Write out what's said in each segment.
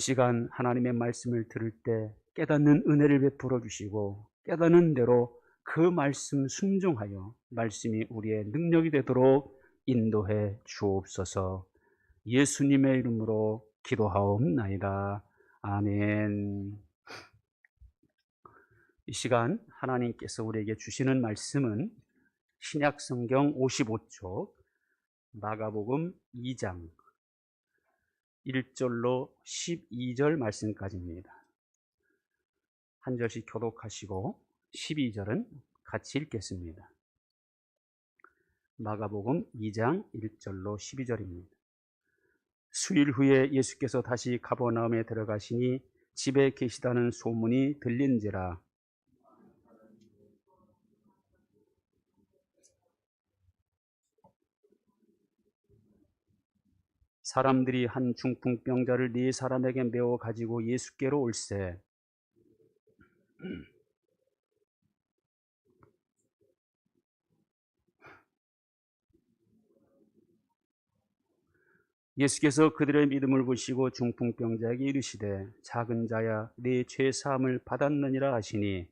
시간 하나님의 말씀을 들을 때 깨닫는 은혜를 베풀어 주시고 깨닫는 대로 그 말씀 순종하여 말씀이 우리의 능력이 되도록 인도해 주옵소서. 예수님의 이름으로 기도하옵나이다. 아멘. 이 시간 하나님께서 우리에게 주시는 말씀은 신약성경 55쪽 마가복음 2장 1절로 12절 말씀까지입니다. 한 절씩 교독하시고 12절은 같이 읽겠습니다. 마가복음 2장 1절로 12절입니다. 수일 후에 예수께서 다시 가버나움에 들어가시니 집에 계시다는 소문이 들린지라. 사람들이 한 중풍병자를 4사람에게 메어 가지고 예수께로 올세 예수께서 그들의 믿음을 보시고 중풍병자에게 이르시되 작은 자야 네 죄 사함을 받았느니라 하시니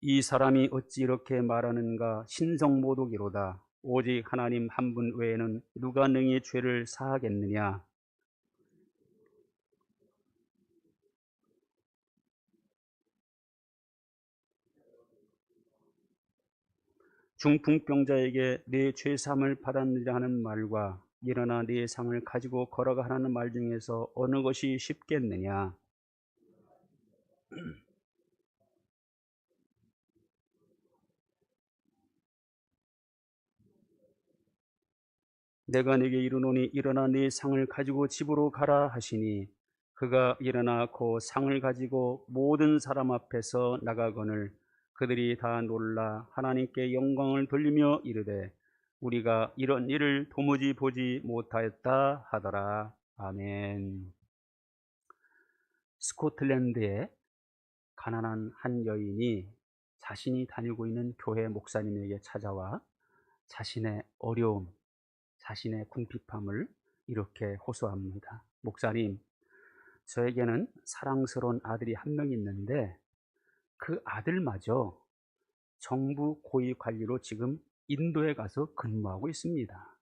이 사람이 어찌 이렇게 말하는가? 신성모독이로다. 오직 하나님 한 분 외에는 누가 능히 죄를 사하겠느냐? 중풍병자에게 내 죄사함을 받았느냐 하는 말과 일어나 네 상을 가지고 걸어가 하는 말 중에서 어느 것이 쉽겠느냐? 내가 네게 이르노니 일어나 네 상을 가지고 집으로 가라 하시니 그가 일어나 그 상을 가지고 모든 사람 앞에서 나가거늘 그들이 다 놀라 하나님께 영광을 돌리며 이르되 우리가 이런 일을 도무지 보지 못하였다 하더라. 아멘. 스코틀랜드의 가난한 한 여인이 자신이 다니고 있는 교회 목사님에게 찾아와 자신의 어려움, 자신의 궁핍함을 이렇게 호소합니다. 목사님, 저에게는 사랑스러운 아들이 한 명 있는데 그 아들마저 정부 고위 관리로 지금 인도에 가서 근무하고 있습니다.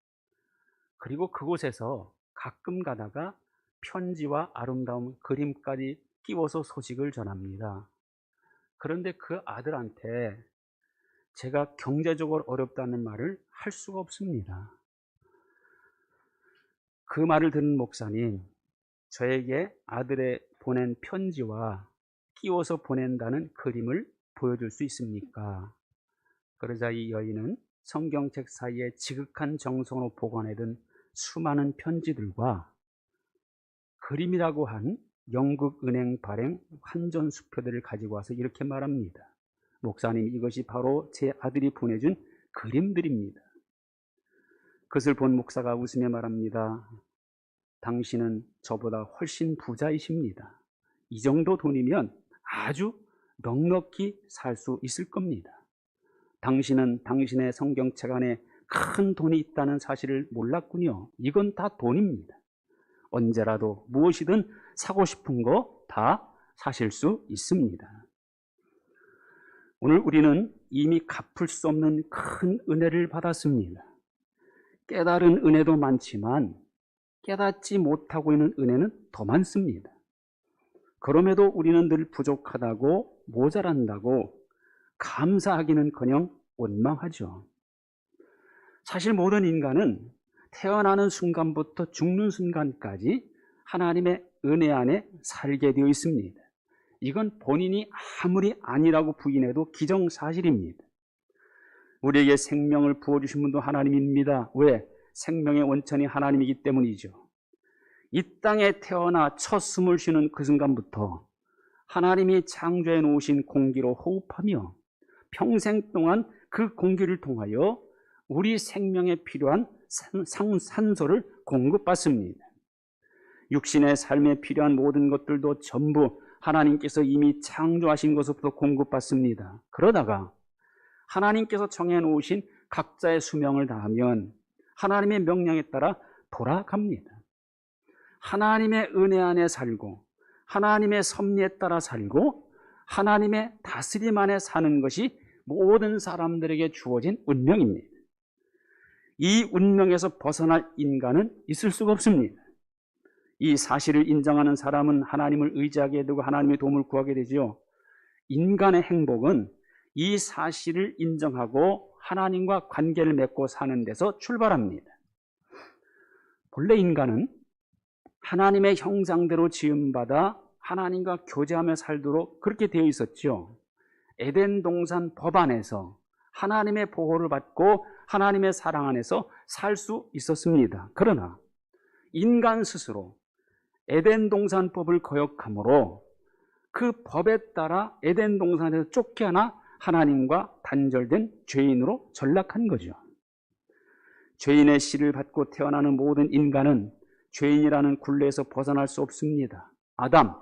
그리고 그곳에서 가끔 가다가 편지와 아름다운 그림까지 끼워서 소식을 전합니다. 그런데 그 아들한테 제가 경제적으로 어렵다는 말을 할 수가 없습니다. 그 말을 들은 목사님, 저에게 아들의 보낸 편지와 끼워서 보낸다는 그림을 보여줄 수 있습니까? 그러자 이 여인은 성경책 사이에 지극한 정성으로 보관해둔 수많은 편지들과 그림이라고 한 영국 은행 발행 환전 수표들을 가지고 와서 이렇게 말합니다. 목사님, 이것이 바로 제 아들이 보내준 그림들입니다. 그것을 본 목사가 웃으며 말합니다. 당신은 저보다 훨씬 부자이십니다. 이 정도 돈이면 아주 넉넉히 살 수 있을 겁니다. 당신은 당신의 성경책 안에 큰 돈이 있다는 사실을 몰랐군요. 이건 다 돈입니다. 언제라도 무엇이든 사고 싶은 거 다 사실 수 있습니다. 오늘 우리는 이미 갚을 수 없는 큰 은혜를 받았습니다. 깨달은 은혜도 많지만 깨닫지 못하고 있는 은혜는 더 많습니다. 그럼에도 우리는 늘 부족하다고 모자란다고 감사하기는커녕 원망하죠. 사실 모든 인간은 태어나는 순간부터 죽는 순간까지 하나님의 은혜 안에 살게 되어 있습니다. 이건 본인이 아무리 아니라고 부인해도 기정사실입니다. 우리에게 생명을 부어주신 분도 하나님입니다. 왜? 생명의 원천이 하나님이기 때문이죠. 이 땅에 태어나 첫 숨을 쉬는 그 순간부터 하나님이 창조해 놓으신 공기로 호흡하며 평생 동안 그 공기를 통하여 우리 생명에 필요한 산소를 공급받습니다. 육신의 삶에 필요한 모든 것들도 전부 하나님께서 이미 창조하신 것으로부터 공급받습니다. 그러다가 하나님께서 정해놓으신 각자의 수명을 다하면 하나님의 명령에 따라 돌아갑니다. 하나님의 은혜 안에 살고 하나님의 섭리에 따라 살고 하나님의 다스림 안에 사는 것이 모든 사람들에게 주어진 운명입니다. 이 운명에서 벗어날 인간은 있을 수가 없습니다. 이 사실을 인정하는 사람은 하나님을 의지하게 되고 하나님의 도움을 구하게 되죠. 인간의 행복은 이 사실을 인정하고 하나님과 관계를 맺고 사는 데서 출발합니다. 본래 인간은 하나님의 형상대로 지음받아 하나님과 교제하며 살도록 그렇게 되어 있었죠. 에덴 동산 법 안에서 하나님의 보호를 받고 하나님의 사랑 안에서 살 수 있었습니다. 그러나 인간 스스로 에덴 동산 법을 거역함으로 그 법에 따라 에덴 동산에서 쫓겨나 하나님과 단절된 죄인으로 전락한 거죠. 죄인의 씨를 받고 태어나는 모든 인간은 죄인이라는 굴레에서 벗어날 수 없습니다. 아담,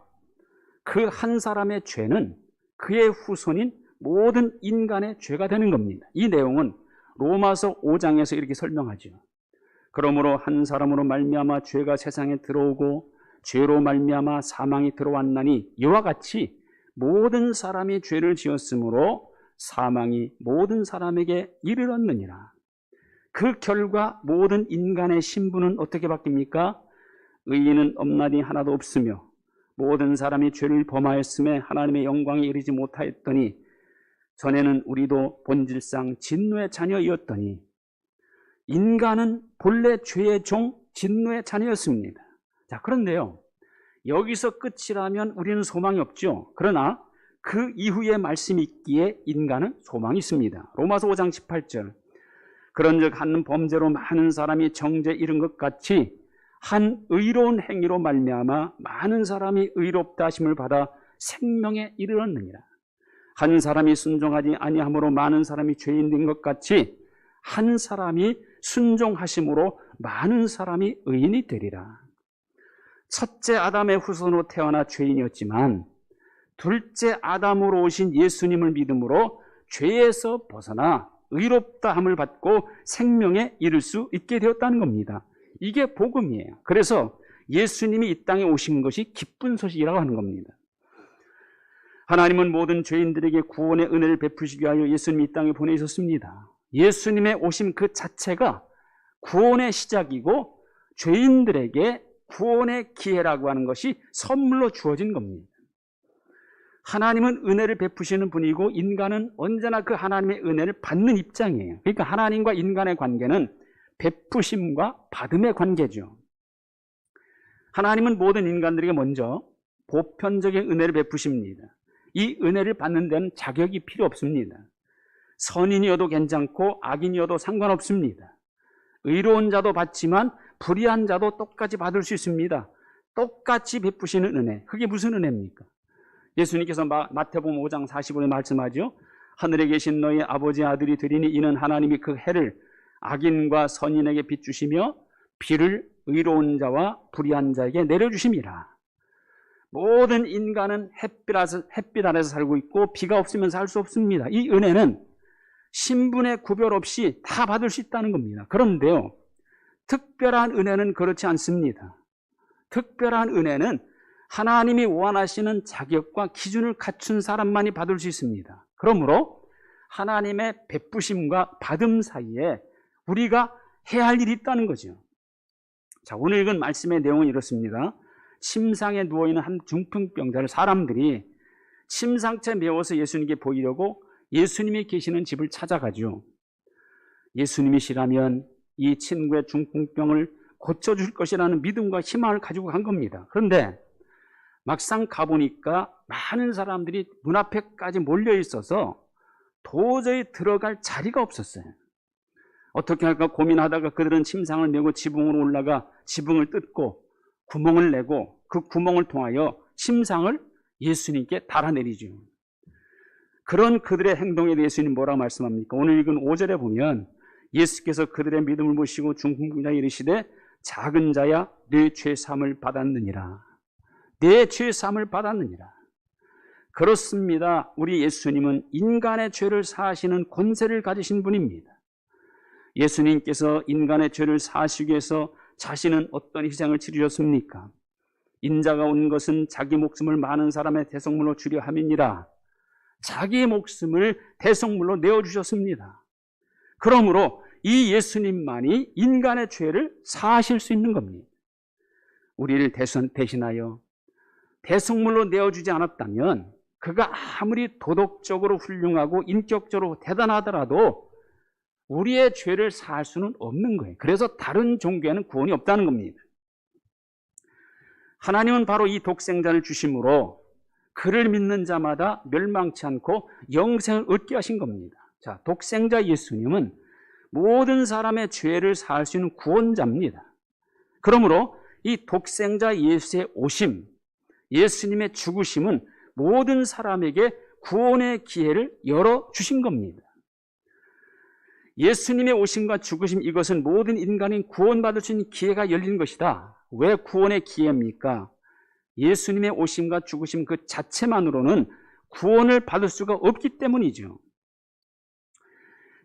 그 한 사람의 죄는 그의 후손인 모든 인간의 죄가 되는 겁니다. 이 내용은 로마서 5장에서 이렇게 설명하죠. 그러므로 한 사람으로 말미암아 죄가 세상에 들어오고 죄로 말미암아 사망이 들어왔나니 이와 같이 모든 사람이 죄를 지었으므로 사망이 모든 사람에게 이르렀느니라. 그 결과 모든 인간의 신분은 어떻게 바뀝니까? 의인은 없나니 하나도 없으며 모든 사람이 죄를 범하였음에 하나님의 영광에 이르지 못하였더니 전에는 우리도 본질상 진노의 자녀이었더니 인간은 본래 죄의 종 진노의 자녀였습니다. 자, 그런데요, 여기서 끝이라면 우리는 소망이 없죠. 그러나 그 이후의 말씀이 있기에 인간은 소망이 있습니다. 로마서 5장 18절, 그런즉 한 범죄로 많은 사람이 정죄에 이른 것 같이 한 의로운 행위로 말미암아 많은 사람이 의롭다 하심을 받아 생명에 이르렀느니라. 한 사람이 순종하지 아니함으로 많은 사람이 죄인 된 것 같이 한 사람이 순종하심으로 많은 사람이 의인이 되리라. 첫째 아담의 후손으로 태어나 죄인이었지만 둘째 아담으로 오신 예수님을 믿음으로 죄에서 벗어나 의롭다함을 받고 생명에 이를 수 있게 되었다는 겁니다. 이게 복음이에요. 그래서 예수님이 이 땅에 오신 것이 기쁜 소식이라고 하는 겁니다. 하나님은 모든 죄인들에게 구원의 은혜를 베푸시기 위하여 예수님이 이 땅에 보내셨습니다. 예수님의 오심 그 자체가 구원의 시작이고 죄인들에게 구원의 기회라고 하는 것이 선물로 주어진 겁니다. 하나님은 은혜를 베푸시는 분이고 인간은 언제나 그 하나님의 은혜를 받는 입장이에요. 그러니까 하나님과 인간의 관계는 베푸심과 받음의 관계죠. 하나님은 모든 인간들에게 먼저 보편적인 은혜를 베푸십니다. 이 은혜를 받는 데는 자격이 필요 없습니다. 선인이어도 괜찮고 악인이어도 상관없습니다. 의로운 자도 받지만 불의한 자도 똑같이 받을 수 있습니다. 똑같이 베푸시는 은혜. 그게 무슨 은혜입니까? 예수님께서 마태복음 5장 45절에 말씀하죠. 하늘에 계신 너희 아버지 아들이 되리니 이는 하나님이 그 해를 악인과 선인에게 비추시며 비를 의로운 자와 불의한 자에게 내려주심이라. 모든 인간은 햇빛 아래서 살고 있고 비가 없으면 살 수 없습니다. 이 은혜는 신분의 구별 없이 다 받을 수 있다는 겁니다. 그런데요, 특별한 은혜는 그렇지 않습니다. 특별한 은혜는 하나님이 원하시는 자격과 기준을 갖춘 사람만이 받을 수 있습니다. 그러므로 하나님의 베푸심과 받음 사이에 우리가 해야 할 일이 있다는 거죠. 자, 오늘 읽은 말씀의 내용은 이렇습니다. 침상에 누워있는 한 중풍병자를 사람들이 침상째 메워서 예수님께 보이려고 예수님이 계시는 집을 찾아가죠. 예수님이시라면 이 친구의 중풍병을 고쳐줄 것이라는 믿음과 희망을 가지고 간 겁니다. 그런데 막상 가보니까 많은 사람들이 문 앞에까지 몰려 있어서 도저히 들어갈 자리가 없었어요. 어떻게 할까 고민하다가 그들은 침상을 메고 지붕으로 올라가 지붕을 뜯고 구멍을 내고 그 구멍을 통하여 침상을 예수님께 달아내리죠. 그런 그들의 행동에 대해 예수님 뭐라고 말씀합니까? 오늘 읽은 5절에 보면 예수께서 그들의 믿음을 보시고 중풍병자에 이르시되 작은 자야 네 죄사함을 받았느니라. 내 죄사함을 받았느니라. 그렇습니다. 우리 예수님은 인간의 죄를 사하시는 권세를 가지신 분입니다. 예수님께서 인간의 죄를 사하시기 위해서 자신은 어떤 희생을 치르셨습니까? 인자가 온 것은 자기 목숨을 많은 사람의 대속물로 주려 함이니라. 자기의 목숨을 대속물로 내어주셨습니다. 그러므로 이 예수님만이 인간의 죄를 사하실 수 있는 겁니다. 우리를 대신하여 대속물로 내어주지 않았다면 그가 아무리 도덕적으로 훌륭하고 인격적으로 대단하더라도 우리의 죄를 사할 수는 없는 거예요. 그래서 다른 종교에는 구원이 없다는 겁니다. 하나님은 바로 이 독생자를 주심으로 그를 믿는 자마다 멸망치 않고 영생을 얻게 하신 겁니다. 자, 독생자 예수님은 모든 사람의 죄를 사할 수 있는 구원자입니다. 그러므로 이 독생자 예수의 오심, 예수님의 죽으심은 모든 사람에게 구원의 기회를 열어주신 겁니다. 예수님의 오심과 죽으심, 이것은 모든 인간이 구원받을 수 있는 기회가 열린 것이다. 왜 구원의 기회입니까? 예수님의 오심과 죽으심 그 자체만으로는 구원을 받을 수가 없기 때문이죠.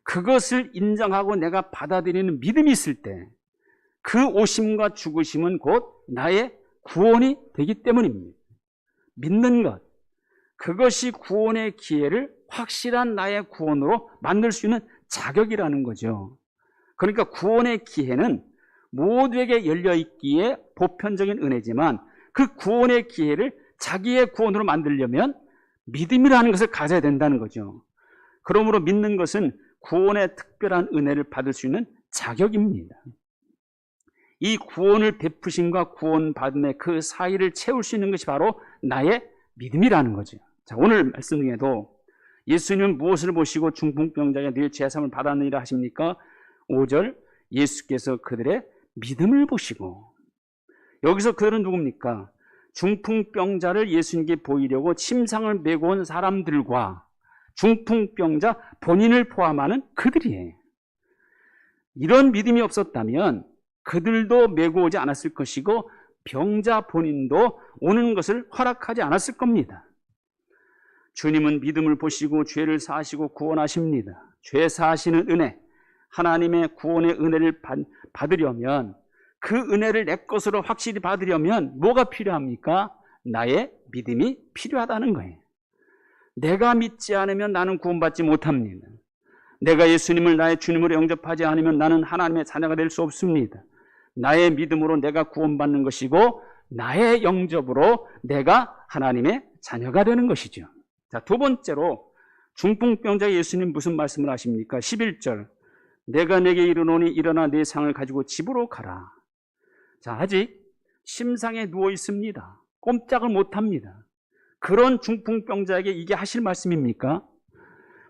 그것을 인정하고 내가 받아들이는 믿음이 있을 때 그 오심과 죽으심은 곧 나의 구원이 되기 때문입니다. 믿는 것, 그것이 구원의 기회를 확실한 나의 구원으로 만들 수 있는 자격이라는 거죠. 그러니까 구원의 기회는 모두에게 열려있기에 보편적인 은혜지만 그 구원의 기회를 자기의 구원으로 만들려면 믿음이라는 것을 가져야 된다는 거죠. 그러므로 믿는 것은 구원의 특별한 은혜를 받을 수 있는 자격입니다. 이 구원을 베푸심과 구원받음의 그 사이를 채울 수 있는 것이 바로 나의 믿음이라는 거죠. 자, 오늘 말씀 중에도 예수님은 무엇을 보시고 중풍병자가 늘 제사함을 받았느니라 하십니까? 5절, 예수께서 그들의 믿음을 보시고. 여기서 그들은 누굽니까? 중풍병자를 예수님께 보이려고 침상을 메고 온 사람들과 중풍병자 본인을 포함하는 그들이에요. 이런 믿음이 없었다면 그들도 메고 오지 않았을 것이고 병자 본인도 오는 것을 허락하지 않았을 겁니다. 주님은 믿음을 보시고 죄를 사하시고 구원하십니다. 죄 사하시는 은혜, 하나님의 구원의 은혜를 받으려면, 그 은혜를 내 것으로 확실히 받으려면 뭐가 필요합니까? 나의 믿음이 필요하다는 거예요. 내가 믿지 않으면 나는 구원받지 못합니다. 내가 예수님을 나의 주님으로 영접하지 않으면 나는 하나님의 자녀가 될 수 없습니다. 나의 믿음으로 내가 구원받는 것이고 나의 영접으로 내가 하나님의 자녀가 되는 것이죠. 자, 두 번째로 중풍병자 예수님 무슨 말씀을 하십니까? 11절, 내가 내게 이르노니 일어나 내 상을 가지고 집으로 가라. 자, 아직 심상에 누워 있습니다. 꼼짝을 못합니다. 그런 중풍병자에게 이게 하실 말씀입니까?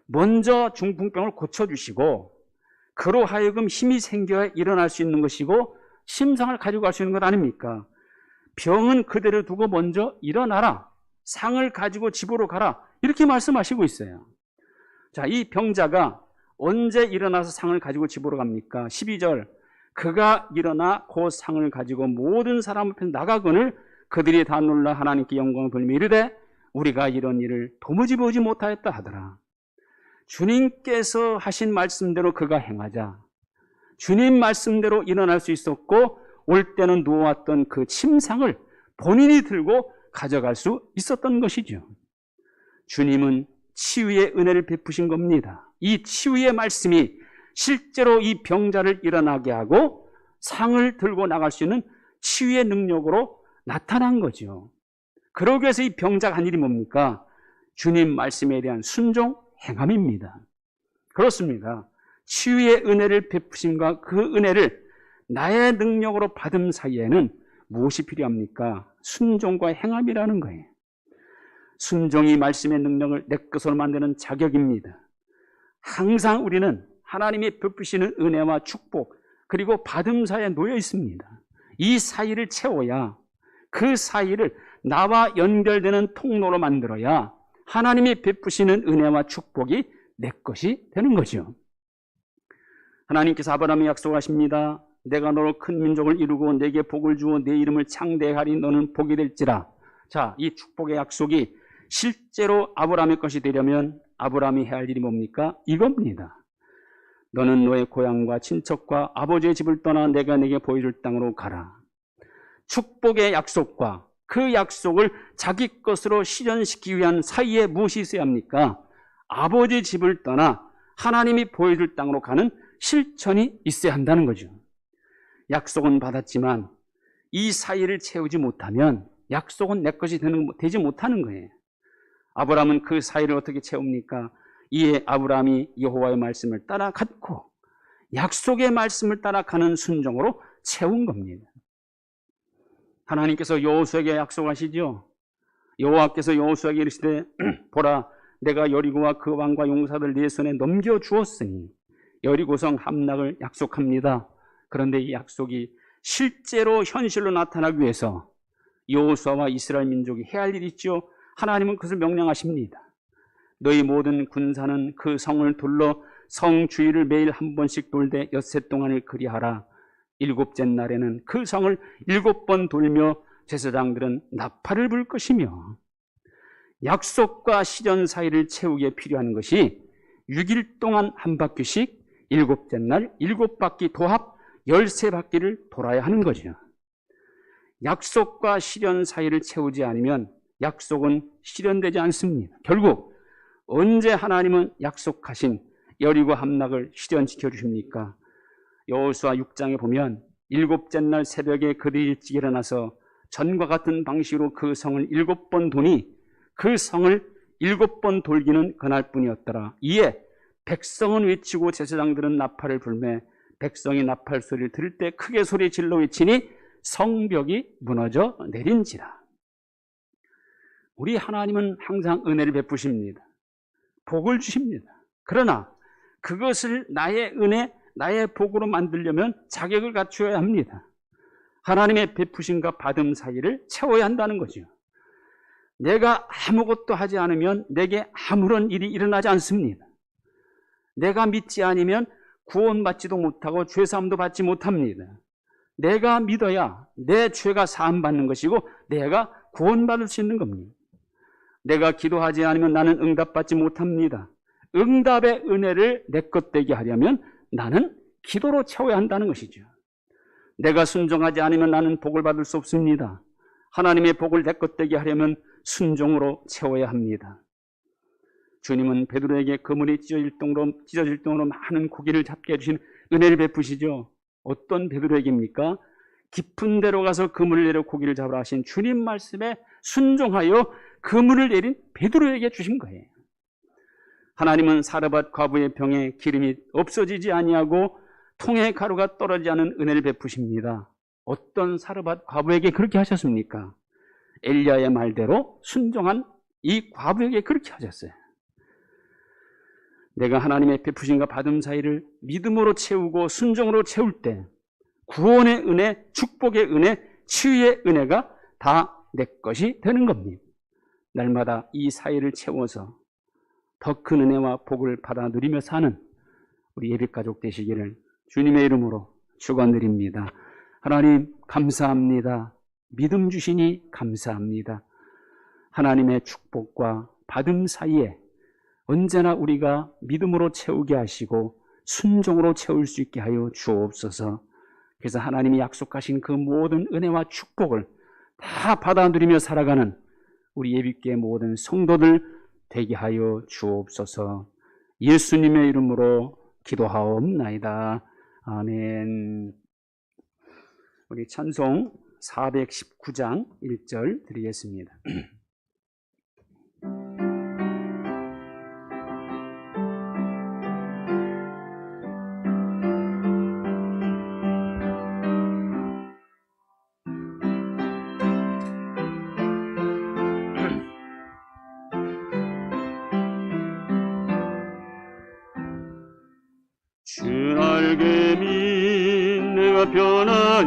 먼저 중풍병을 고쳐주시고 그로 하여금 힘이 생겨야 일어날 수 있는 것이고 심상을 가지고 갈 수 있는 것 아닙니까? 병은 그대로 두고 먼저 일어나라. 상을 가지고 집으로 가라. 이렇게 말씀하시고 있어요. 자, 이 병자가 언제 일어나서 상을 가지고 집으로 갑니까? 12절, 그가 일어나 그 상을 가지고 모든 사람 앞에 나가거늘 그들이 다 놀라 하나님께 영광을 돌리며 이르되 우리가 이런 일을 도무지 보지 못하였다 하더라. 주님께서 하신 말씀대로 그가 행하자 주님 말씀대로 일어날 수 있었고 올 때는 누워왔던 그 침상을 본인이 들고 가져갈 수 있었던 것이죠. 주님은 치유의 은혜를 베푸신 겁니다. 이 치유의 말씀이 실제로 이 병자를 일어나게 하고 상을 들고 나갈 수 있는 치유의 능력으로 나타난 거죠. 그러기 위해서 이 병자가 한 일이 뭡니까? 주님 말씀에 대한 순종, 행함입니다. 그렇습니다. 치유의 은혜를 베푸심과 그 은혜를 나의 능력으로 받음 사이에는 무엇이 필요합니까? 순종과 행함이라는 거예요. 순종이 말씀의 능력을 내 것으로 만드는 자격입니다. 항상 우리는 하나님이 베푸시는 은혜와 축복 그리고 받음 사이에 놓여 있습니다. 이 사이를 채워야, 그 사이를 나와 연결되는 통로로 만들어야 하나님이 베푸시는 은혜와 축복이 내 것이 되는 거죠. 하나님께서 아브라함에 약속하십니다. 내가 너로 큰 민족을 이루고 내게 복을 주어 내 이름을 창대하리 너는 복이 될지라. 자, 이 축복의 약속이 실제로 아브라함의 것이 되려면 아브라함이 해야 할 일이 뭡니까? 이겁니다. 너는 너의 고향과 친척과 아버지의 집을 떠나 내가 네게 보여줄 땅으로 가라. 축복의 약속과 그 약속을 자기 것으로 실현시키기 위한 사이에 무엇이 있어야 합니까? 아버지 집을 떠나 하나님이 보여줄 땅으로 가는 실천이 있어야 한다는 거죠. 약속은 받았지만 이 사이를 채우지 못하면 약속은 내 것이 되지 못하는 거예요. 아브라함은 그 사이를 어떻게 채웁니까? 이에 아브라함이 여호와의 말씀을 따라 갔고 약속의 말씀을 따라가는 순종으로 채운 겁니다. 하나님께서 여호수아에게 약속하시죠. 여호와께서 여호수아에게 이르시되 보라 내가 여리고와 그 왕과 용사들 네 손에 넘겨주었으니 여리고성 함락을 약속합니다. 그런데 이 약속이 실제로 현실로 나타나기 위해서 여호수아와 이스라엘 민족이 해야 할 일이 있죠. 하나님은 그것을 명령하십니다. 너희 모든 군사는 그 성을 둘러 성 주위를 매일 한 번씩 돌되 엿새 동안을 그리하라. 일곱째 날에는 그 성을 7번 돌며 제사장들은 나팔을 불 것이며 약속과 실현 사이를 채우기에 필요한 것이 6일 동안 한 바퀴씩 7째 날 7바퀴 도합 13바퀴를 돌아야 하는 거죠. 약속과 실현 사이를 채우지 않으면 약속은 실현되지 않습니다. 결국 언제 하나님은 약속하신 여리고 함락을 실현시켜 주십니까? 여호수아 6장에 보면 7째 날 새벽에 그들이 일찍 일어나서 전과 같은 방식으로 그 성을 7번 도니 그 성을 7번 돌기는 그날뿐이었더라. 이에 백성은 외치고 제사장들은 나팔을 불매 백성이 나팔 소리를 들을 때 크게 소리 질러 외치니 성벽이 무너져 내린지라. 우리 하나님은 항상 은혜를 베푸십니다. 복을 주십니다. 그러나 그것을 나의 은혜, 나의 복으로 만들려면 자격을 갖추어야 합니다. 하나님의 베푸심과 받음 사이를 채워야 한다는 거죠. 내가 아무것도 하지 않으면 내게 아무런 일이 일어나지 않습니다. 내가 믿지 않으면 구원받지도 못하고 죄사함도 받지 못합니다. 내가 믿어야 내 죄가 사함받는 것이고 내가 구원받을 수 있는 겁니다. 내가 기도하지 않으면 나는 응답받지 못합니다. 응답의 은혜를 내 것 되게 하려면 나는 기도로 채워야 한다는 것이죠. 내가 순종하지 않으면 나는 복을 받을 수 없습니다. 하나님의 복을 내 것 되게 하려면 순종으로 채워야 합니다. 주님은 베드로에게 그물이 찢어질 정도로 많은 고기를 잡게 해주신 은혜를 베푸시죠. 어떤 베드로에게입니까? 깊은 데로 가서 그물을 내려 고기를 잡으라 하신 주님 말씀에 순종하여 그물을 내린 베드로에게 주신 거예요. 하나님은 사르밧 과부의 병에 기름이 없어지지 아니하고 통에 가루가 떨어지지 않은 은혜를 베푸십니다. 어떤 사르밧 과부에게 그렇게 하셨습니까? 엘리야의 말대로 순종한 이 과부에게 그렇게 하셨어요. 내가 하나님의 베푸심과 받음 사이를 믿음으로 채우고 순종으로 채울 때 구원의 은혜, 축복의 은혜, 치유의 은혜가 다 내 것이 되는 겁니다. 날마다 이 사이를 채워서 더 큰 은혜와 복을 받아 누리며 사는 우리 예배가족 되시기를 주님의 이름으로 축원드립니다. 하나님 감사합니다. 믿음 주시니 감사합니다. 하나님의 축복과 받음 사이에 언제나 우리가 믿음으로 채우게 하시고 순종으로 채울 수 있게 하여 주옵소서. 그래서 하나님이 약속하신 그 모든 은혜와 축복을 다 받아 누리며 살아가는 우리 예비교회 모든 성도들 되게 하여 주옵소서. 예수님의 이름으로 기도하옵나이다. 아멘. 우리 찬송 419장 1절 드리겠습니다. 주 알게 믿 내가 변하여